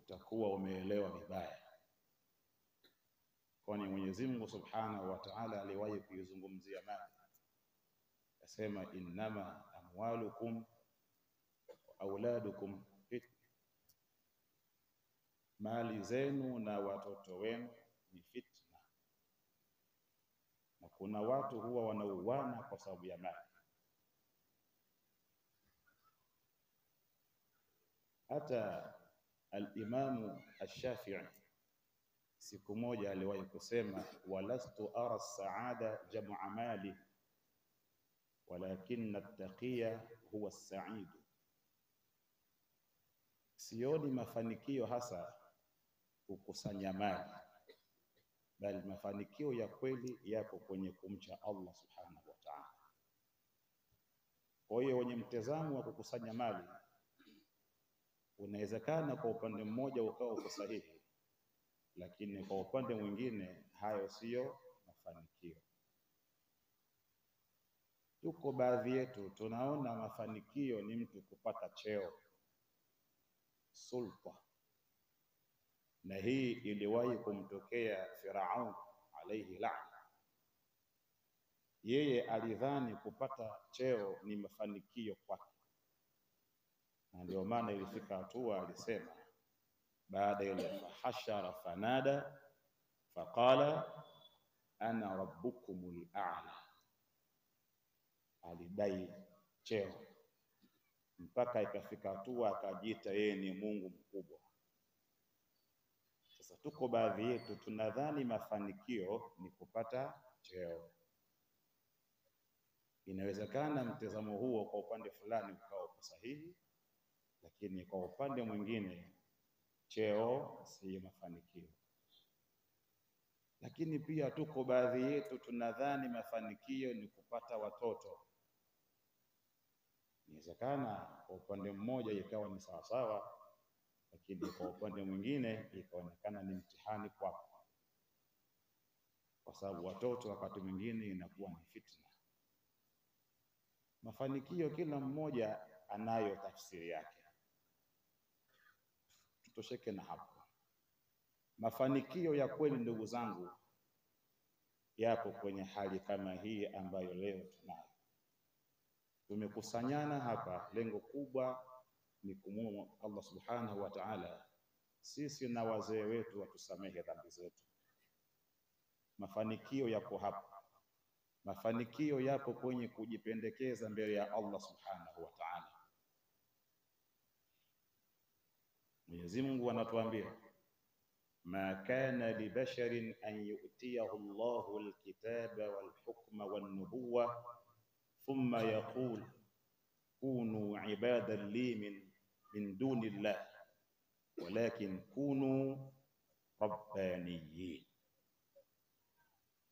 utakuwa umeelewa vibaya, kwani Mwenyezi Mungu Subhanahu wa Ta'ala aliwahi kuizungumzia mali, akasema innama amwalukum wa auladukum fitna, mali zenu na watoto wenu ni fitna. Na kuna watu huwa wanauana kwa sababu ya mali. Hata al-Imamu Ash-Shafi'i siku moja aliwahi kusema, walastu ara as-sa'ada jam'a mali walakin at-taqiya huwa as-sa'id. Sioni mafanikio hasa kukusanya mali, bali mafanikio ya kweli yako kwenye kumcha Allah Subhanahu wa Ta'ala. Kwa hiyo wenye mtazamo wa kukusanya mali, unawezekana kwa upande mmoja ukawa uko sahihi, lakini kwa upande mwingine hayo siyo mafanikio. Tuko baadhi yetu tunaona mafanikio ni mtu kupata cheo, sulta, na hii iliwahi kumtokea Firaun alayhi la'na. Yeye alidhani kupata cheo ni mafanikio kwake, na ndio maana ilifika hatua alisema baada ya fahashara fanada faqala ana rabbukumul a'la. Alidai cheo mpaka ikafika hatua akajiita yeye ni Mungu mkubwa. Sasa tuko baadhi yetu tunadhani mafanikio ni kupata cheo. Inawezekana mtazamo huo kwa upande fulani ukawa uko sahihi, lakini kwa upande mwingine cheo si mafanikio. Lakini pia tuko baadhi yetu tunadhani mafanikio ni kupata watoto. Inawezekana kwa upande mmoja ikawa ni sawasawa, lakini kwa upande mwingine ikaonekana ni mtihani kwako, kwa sababu watoto wakati mwingine inakuwa ni fitna. Mafanikio kila mmoja anayo tafsiri yake, tutosheke na hapo. Mafanikio ya kweli ndugu zangu yapo kwenye hali kama hii ambayo leo tunayo. Tumekusanyana hapa, lengo kubwa ni kumwomba Allah Subhanahu wa Ta'ala sisi na wazee wetu watusamehe dhambi zetu. Mafanikio yako hapa. Mafanikio yapo kwenye kujipendekeza mbele ya Allah Subhanahu wa Ta'ala. Mwenyezi Mungu anatuambia, ma kana li basharin an yu'tiyahu Allahu al-kitaba wal-hukma wan-nubuwwa thumma yaqul kunu ibadan li min dunillah walakin kunu rabbaniyin.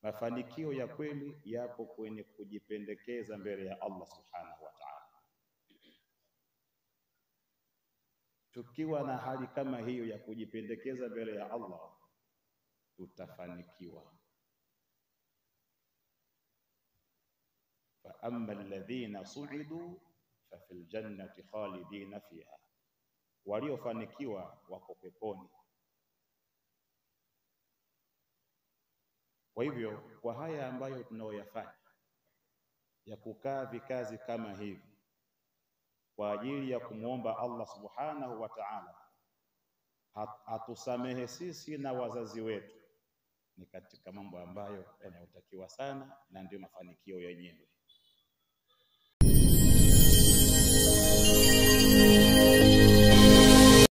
Mafanikio ya kweli yapo kwenye kujipendekeza mbele ya Allah Subhanahu wa Ta'ala. Tukiwa na hali kama hiyo ya kujipendekeza mbele ya Allah, tutafanikiwa. Fa amma alladhina su'idu fa fil jannati khalidina fiha, waliofanikiwa wako peponi. Kwa hivyo kwa haya ambayo tunaoyafanya ya kukaa vikazi kama hivi kwa ajili ya kumwomba Allah Subhanahu wa Ta'ala atusamehe sisi na wazazi wetu, ni katika mambo ambayo yanayotakiwa sana na ndio mafanikio yenyewe.